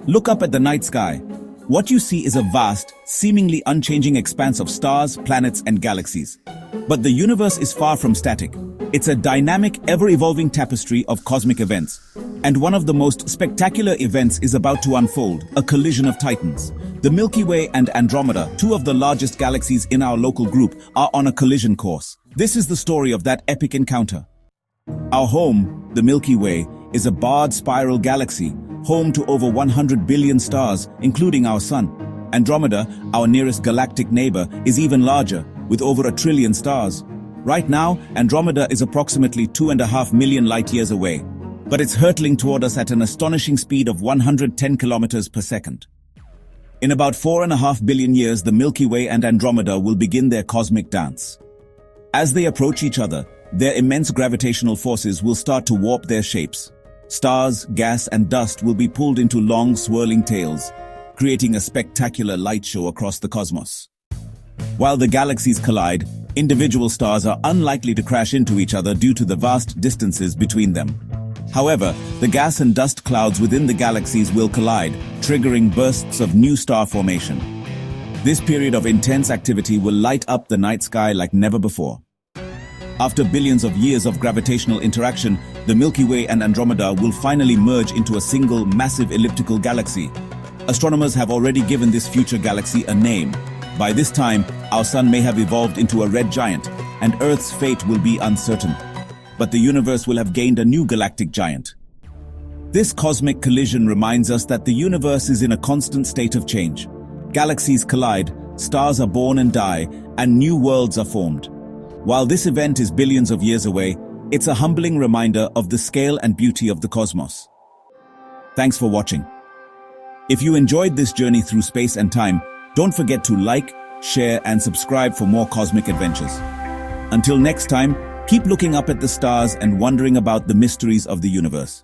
Look up at the night sky. What you see is a vast, seemingly unchanging expanse of stars, planets, and galaxies. But the universe is far from static. It's a dynamic, ever-evolving tapestry of cosmic events. And one of the most spectacular events is about to unfold, a collision of titans. The Milky Way and Andromeda, two of the largest galaxies in our local group, are on a collision course. This is the story of that epic encounter. Our home, the Milky Way, is a barred spiral galaxy, home to over 100 billion stars, including our Sun. Andromeda, our nearest galactic neighbor, is even larger, with over 1 trillion stars. Right now, Andromeda is approximately 2.5 million light-years away, but it's hurtling toward us at an astonishing speed of 110 kilometers per second. In about 4.5 billion years, the Milky Way and Andromeda will begin their cosmic dance. As they approach each other, their immense gravitational forces will start to warp their shapes. Stars, gas, and dust will be pulled into long, swirling tails, creating a spectacular light show across the cosmos. While the galaxies collide, individual stars are unlikely to crash into each other due to the vast distances between them. However, the gas and dust clouds within the galaxies will collide, triggering bursts of new star formation. This period of intense activity will light up the night sky like never before. After billions of years of gravitational interaction, the Milky Way and Andromeda will finally merge into a single, massive elliptical galaxy. Astronomers have already given this future galaxy a name. By this time, our Sun may have evolved into a red giant, and Earth's fate will be uncertain. But the universe will have gained a new galactic giant. This cosmic collision reminds us that the universe is in a constant state of change. Galaxies collide, stars are born and die, and new worlds are formed. While this event is billions of years away, it's a humbling reminder of the scale and beauty of the cosmos. Thanks for watching. If you enjoyed this journey through space and time, don't forget to like, share, and subscribe for more cosmic adventures. Until next time, keep looking up at the stars and wondering about the mysteries of the universe.